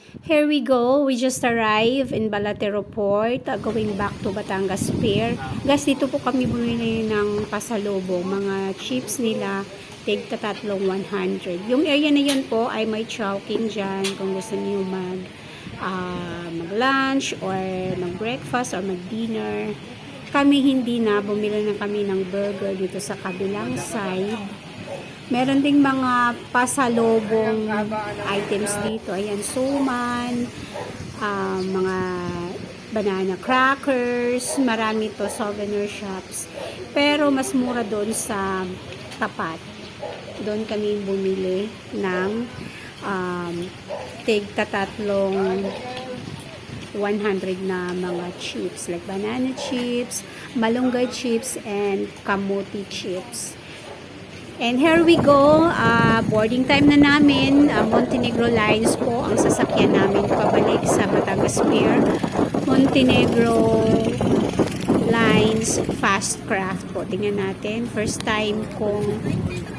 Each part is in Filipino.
Here we go. We just arrived in Balatero Port, going back to Batangas Pier. Guys, dito po kami bumili ng pasalubong. Mga chips nila, tig tatlong 100. Yung area na yun po ay may chowking dyan kung gusto niyo mag-lunch or mag-breakfast or mag-dinner. Kami hindi na, bumili na kami ng burger dito sa kabilang side. Meron ding mga pasalubong items dito. Ayan, suman, mga banana crackers, marami to souvenir shops. Pero mas mura doon sa tapat. Doon kami bumili ng tig-tatlong 100 na mga chips. Like banana chips, malunggay chips, and kamuti chips. And here we go, boarding time na namin, Montenegro Lines po ang sasakyan namin pabalik sa Batangas Pier. Montenegro Lines Fast Craft po. Tingnan natin, first time kong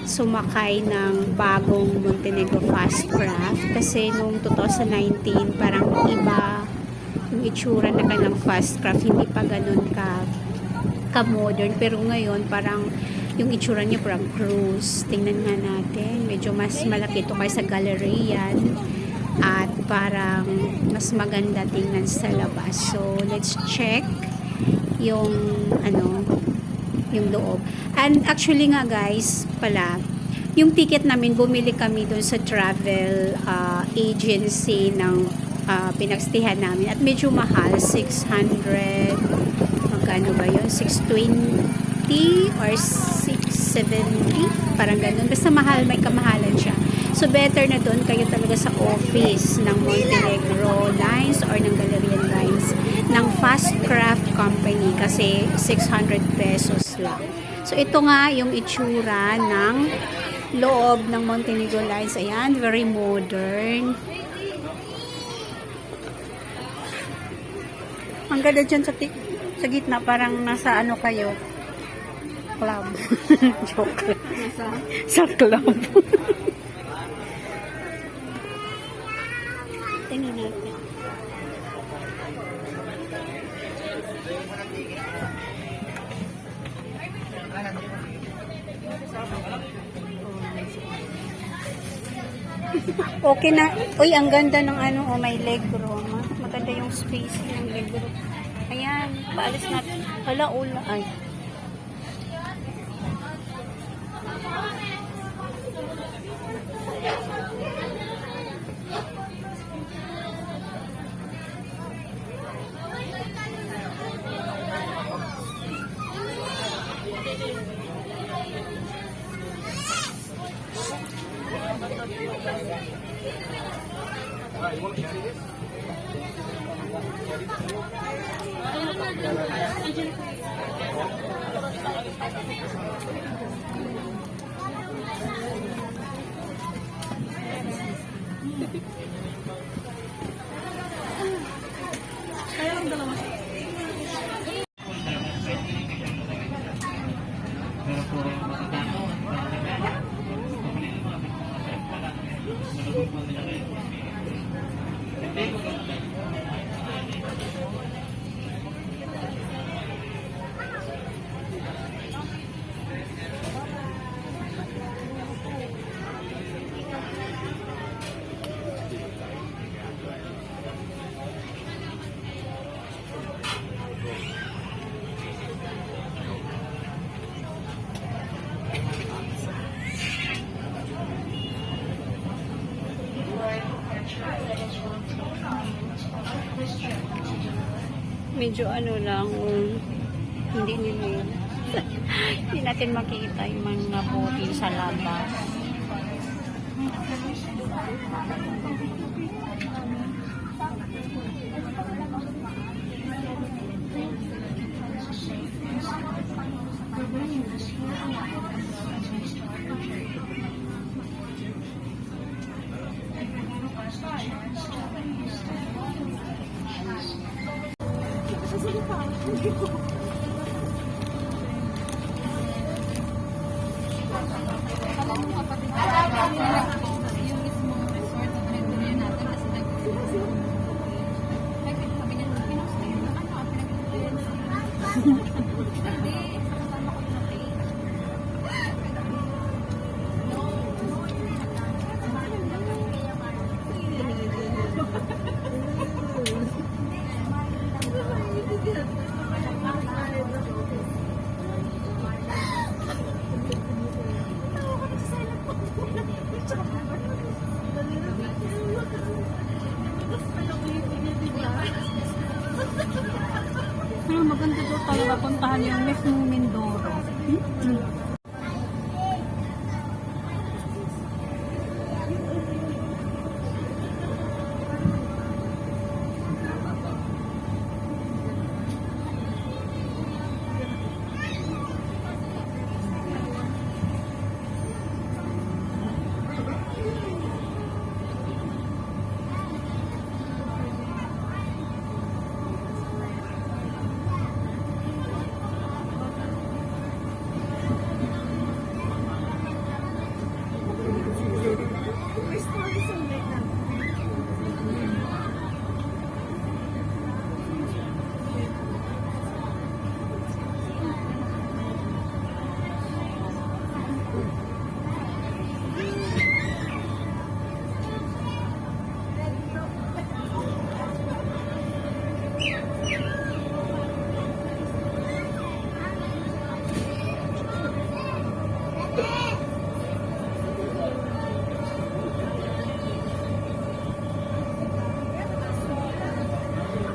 sumakay ng bagong Montenegro Fast Craft kasi noong 2019 parang iba yung itsura na kanilang Fast Craft, hindi pa ganun ka modern, pero ngayon parang yung itsura niya parang cruise. Tingnan nga natin. Medyo mas malaki ito kaysa Galerian. At parang mas maganda tingnan sa labas. So, let's check yung yung loob. And actually nga guys, pala, yung ticket namin, bumili kami doon sa travel agency ng pinagstihan namin. At medyo mahal, 600, magkano ba yun? 620 or 670, parang ganun. Basta mahal, may kamahalan siya. So, better na doon kayo talaga sa office ng Montenegro Lines or ng Galerian Lines ng Fast Craft Company kasi 600 pesos lang. So, ito nga yung itsura ng loob ng Montenegro Lines. Ayan, very modern. Ang ganda dyan sa gitna, parang nasa ano kayo, club. Joke. Sa club. Tingnan natin. Okay na. Uy, ang ganda ng may leg room. Maganda yung space ng leg room. Ayan, paalis natin. Hala, ula. Ay. Medyo lang, hindi nila hindi natin makita yung mga bote sa labas. Alam mo kapatid, yung mismo resort of Medellin natin kasi Pero maganda daw talaga puntahan yung mismong Mindoro.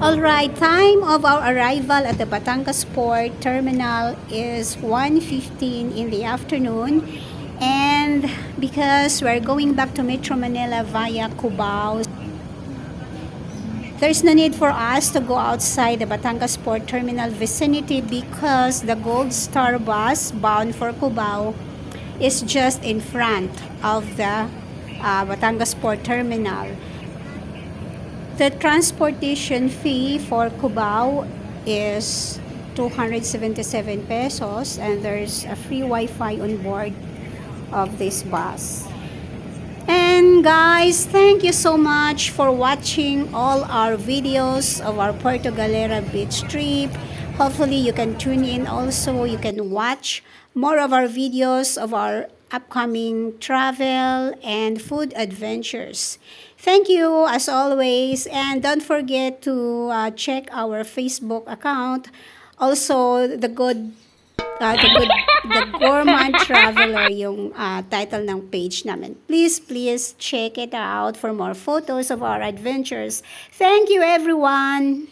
Alright, time of our arrival at the Batangas Port Terminal is 1:15 in the afternoon. And because we're going back to Metro Manila via Cubao, there's no need for us to go outside the Batangas Port Terminal vicinity because the Gold Star bus bound for Cubao is just in front of the Batangas Port Terminal. The transportation fee for Cubao is 277 pesos and there's a free Wi-Fi on board of this bus. And guys, thank you so much for watching all our videos of our Puerto Galera beach trip. Hopefully you can tune in also. You can watch more of our videos of our upcoming travel and food adventures. Thank you as always, and don't forget to check our Facebook account. Also, the Gourmand Traveler yung title ng page namin. Please check it out for more photos of our adventures. Thank you everyone!